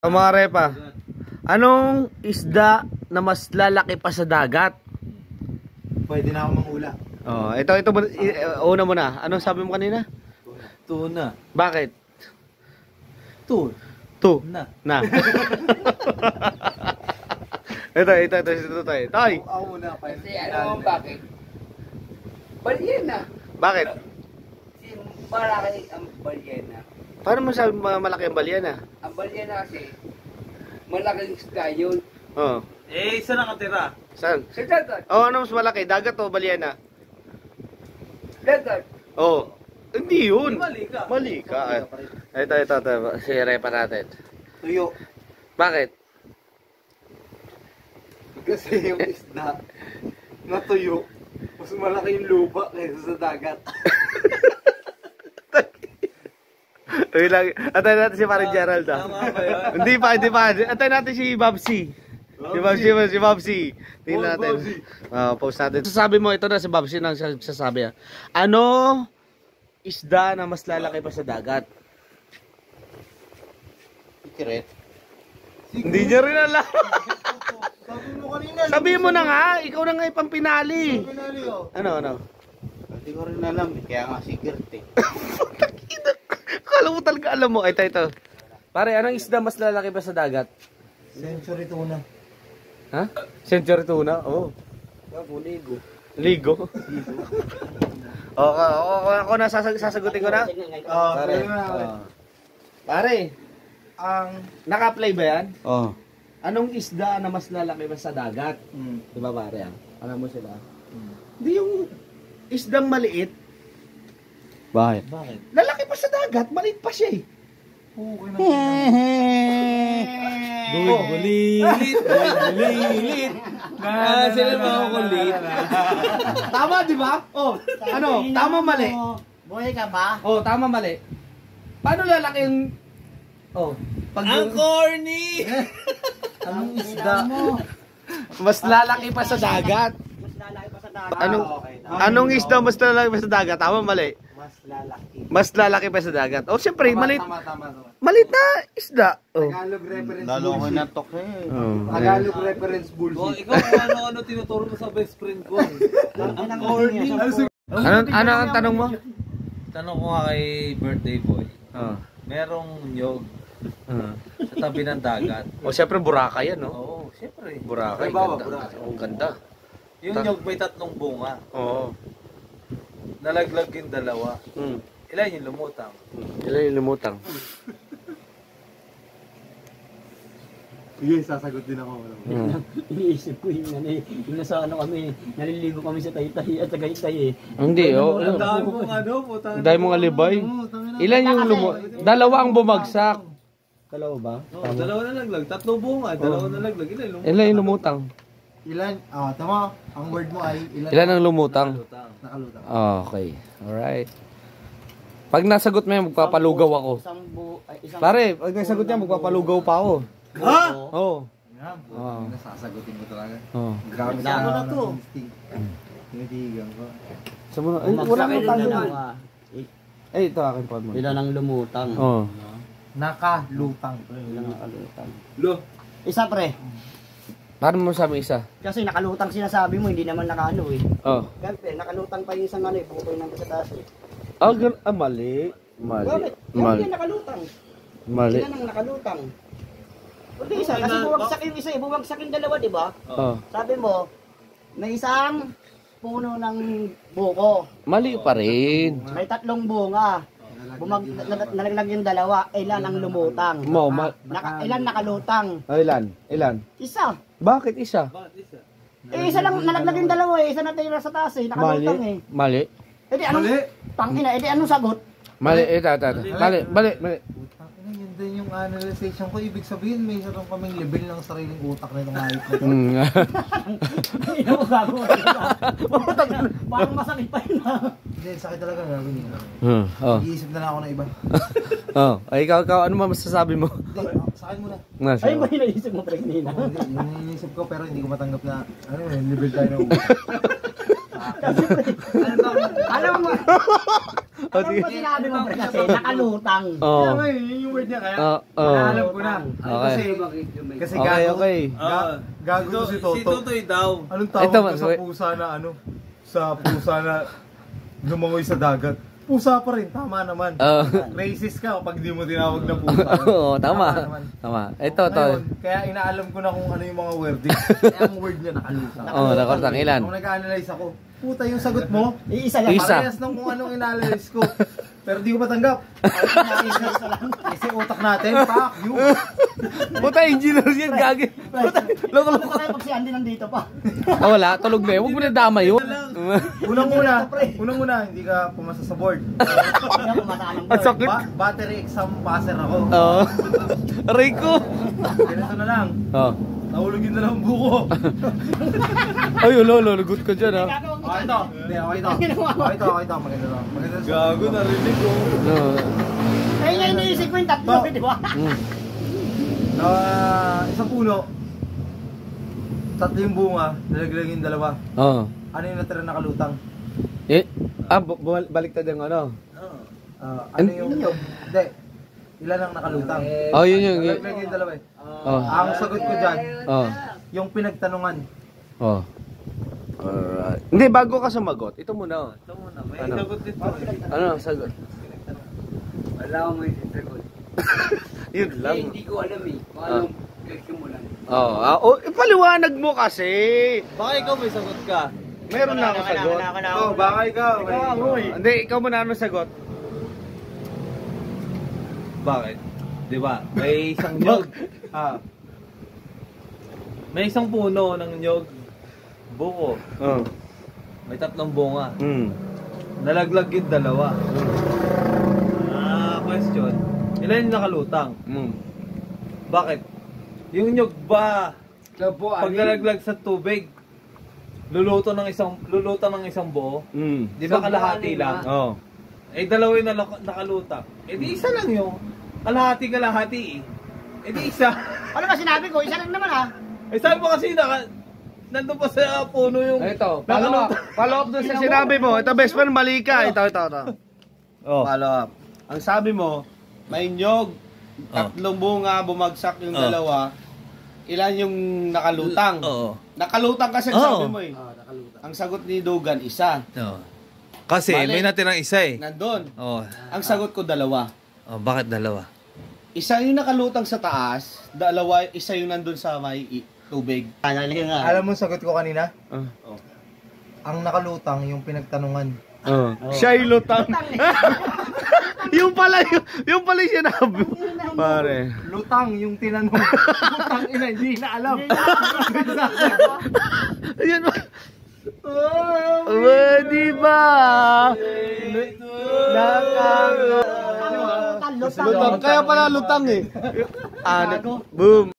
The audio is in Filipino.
Mga repa, anong isda na mas lalaki pa sa dagat? Pwede na ako manghula. Oh, ito una mo na. Anong sabi mo kanina? Tuna. Bakit? Na. Na. ito, Toy. Ako muna. Kasi alam mo bakit? Balyena. Bakit? Malaki ang balyena. Paano mo sabi malaki ang balyena? Ang balyena kasi, malaking isda yun. Oh. Eh, isa nakatira. Saan? Sa dagat. Oh, ano mas malaki? Dagat o balyena? Dagat. Oh. Hindi yun. Mali ka. Mali ka. Ito. Si repa natin. Tuyo. Bakit? Kasi yung isda na tuyo, mas malaki yung lupa kaysa sa dagat. Uy lang. Antayin natin si Parang Gerald Tama ba yun? Hindi pa. Antayin natin si Babsi. Si Babsi. Tingnan natin. Post natin. Sasabi mo, ito na si Babsi nang sasabi. Ano isda na mas lalaki pa sa dagat? Secret. Hindi niya rin alam. Sabi mo kanina. Sabihin mo na nga. Ikaw na nga yung pinali. Pinali oh. Ano? Hindi ko rin alam eh. Kaya nga secret eh. Kala mo talaga alam mo. Ito. Pare, anong isda mas lalaki pa sa dagat? Century tuna. Ha? Century tuna? Oo. Ligo. Ligo? Ako na sasagutin ko na? Pare. Pare, Ang naka-play ba yan? Oh. Anong isda na mas lalaki pa sa dagat? Di ba pare? Alam mo sila? Hindi yung isdang maliit. Bakit? Lalaki pa sa dagat, maliit pa siya eh. Okay na. Bulit. Sila mga kulit. Tama, di ba? Oh, ano? Tama, mali. Buhay ka ba? Oh, tama, mali. Paano lalaki yung... Oh, pag Ang corny! Anong isda? mas lalaki pa sa dagat. Anong isda mas lalaki pa sa dagat? Tama, mali. Mas lalaki pa sa dagat. Oh, siyempre, maliit. Tama. Maliit na isda. Oh. Tagalog reference Lalo ko bullshit. na to eh. Oh. Tagalog reference Oh, bullshit. ikaw kung ano-ano tinuturo mo sa best friend ko. Ang corny. Ano ang tanong mo? Tanong ko nga kay birthday boy. Oh. Merong nyog sa tabi ng dagat. Oh, siyempre Boracay yan, no? Oo, siyempre. Boracay, Halimbawa, ganda. Boracay. Ang ganda. Yung nyog may 3 bunga. Oo. Nalaglag yung 2. Hmm. Ilan yung lumutang? Ilan yung lumutang? Sige, sasagot din ako. Iniisip ko yung ano eh, yung nasa ano kami, naliligo kami sa Taytay at Tagaytay eh. Hindi, oh. Ang dami mong ano, putang. Ang dami mong alibay. Ilan yung dalawa ang bumagsak. Dalawa ba? Oh, 2 nalaglag, 3 bunga, 2 nalaglag. Ilan lumutang? Ilan yung lumutang? Ilan? Tama. Ang word mo ay Ilan ang lumutang? Lumutang. Nakalutang. Okay. Alright. Pag nasagot mo yan, magpapalugaw ako. Isang Pare, pag nasagot yan, magpapalugaw pa ako. Ha? Oo. Oh. Nasasagutin ko talaga. Oh. Grabe Ako na to. Tinitigan ko. Sa mo ay, wala nang tanong. ah. Ay, ito akin pa mo. Ilan ang lumutang? Oh. Nakalutang. Ilan ang nakalutang? Lo. Isa pre, Paano mo sabi isa? kasi nakalutang sinasabi mo, hindi naman nakaano eh. Oh. Siyempre, nakalutang pa yung isang ano eh, pukoy ng sa taas eh. Mali. Bakit? Mali. Hindi nakalutang. Mali. Ilan ang nakalutang? Hindi isa, kasi bumagsak yung isa eh, bumagsak yung 2, di ba? Oh. Sabi mo, may isang puno ng buko, Mali pa rin. may 3 bunga. Nalaglag yung 2, ilan ang lumutang? Ilan nakalutang? Ilan? Isa. Bakit isa? Isa lang nalaglag yung 2 eh, isa na tayo sa taas eh, nakalutang eh. Mali. Eh di anong, tangina, eh di anong sagot? Mali. Mali. Yun din yung analyzation ko. Ibig sabihin, may sarang kaming level ng sariling utak na itong hayop na ito. Hindi na mo gago. Parang masakit pa yun ha. Hindi, sakit talaga gagawin yun. Oh. Iisip na lang ako na iba. Oh. Ay, ikaw, ano ba masasabi mo? Hindi, sa akin muna. Ayun ba hinaisip mo pre kanina? Hindi, yun yung iniisip ko pero hindi ko matanggap na level tayo ng utak. Kasi pre, alam mo, Alam mo sinabi mo pre kasi nakalutang. Oo. Yun yung word niya kaya. Oo. Alam ko na. Okay. Kasi Okay, gago. okay. Gago to si Toto. Si Totoy daw. Anong tawag Ito, ko sa wait. pusa na ano? Sa pusa na lumangoy sa dagat. Pusa pa rin, tama naman. Racist ka kapag di mo tinawag na pusa. Oo, tama. naman. Tama. Ito, to. Ngayon, kaya inaalam ko na kung ano yung mga wordings. Kaya ang word niya nakalutang. Oo, nakalutang. Ilan? Kung nag-analyze ako, puta yung sagot mo, Iisa lang. Isa. parehas ng kung anong inanalyze ko. Pero di ko matanggap. Kasi utak natin, fuck you. Puta, engineer yan, gagi. Puta, loko. Ano kaya pag si Andy nandito pa? Wala, tulog na yun. Huwag mo na dama yun. Unang-una, hindi ka pumasa sa board. Yan, masalang Ang sakit. Battery exam passer ako. Oo. Rico. Ganito na lang. Oo. Nahulugin na lang ang buko. Ay, lolo, lagot ka dyan, ha. Okay ito. Hindi, okay ito. Okay ito. Maganda lang. Maganda lang. Gago, narinig ko. Oo. Kaya nga iniisip ko yung tatlo, di ba? Isang puno. Tatlo yung bunga. Nalaglag yung dalawa. Oo. Ano yung natira nakalutang? Baliktad yung ano. Ano yung... Hindi. Ilan ang nakalutang? Oh, yun yung... Nalaglag yung dalawa eh. Oh. Ang sagot ko dyan, Oh. yung pinagtanungan. Oh. Alright. Hindi, bago ka sumagot. Ito muna, oh. Ito muna, may Ano? sagot dito. Ano, sagot? Wala akong may sagot. Yun lang. Hindi ko alam eh. Kung anong nagsimulan. Ipaliwanag mo kasi. Baka ikaw may sagot ka. Meron na ako sagot. Baka ikaw. Hindi, ikaw muna ano sagot. Bakit? Di ba? May isang nyog. May isang puno ng nyog. Buko. Oh. May 3 bunga. Nalaglag yung dalawa. Question. Ilan yung nakalutang? Bakit? Yung nyog ba pag nalaglag sa tubig, luluto ng isang buo? Di ba kalahati lang? Oh. Eh dalawa yung nakalutang. Eh di isa lang yung kalahati eh. Eh di isa. Ano ba sinabi ko? Isa lang naman ah. Eh sabi mo kasi nandun pa sa puno yung... Ito, follow up dun sa sinabi mo. Ito, best friend, mali ka. Ito. Oh. Follow up. Ang sabi mo, may nyog, 3 bunga, bumagsak yung dalawa. Ilan yung nakalutang? Oo. Nakalutang kasi ang sabi mo eh. Ang sagot ni Dugan, isa. Oo. Kasi Mali. may natirang isa eh. Nandun. Oh. Ang sagot ko, 2. Oh, bakit dalawa? Isa yung nakalutang sa taas, isa yung nandun sa may tubig. Alam mo sagot ko kanina? Ang nakalutang yung pinagtanungan. Siya yung lutang. yung pala yung sinabi. Pare. Lutang yung tinanong. Lutang ina, hindi na alam. Ayan ba? Di ba? Lutang. Kaya pala lutang eh. Boom.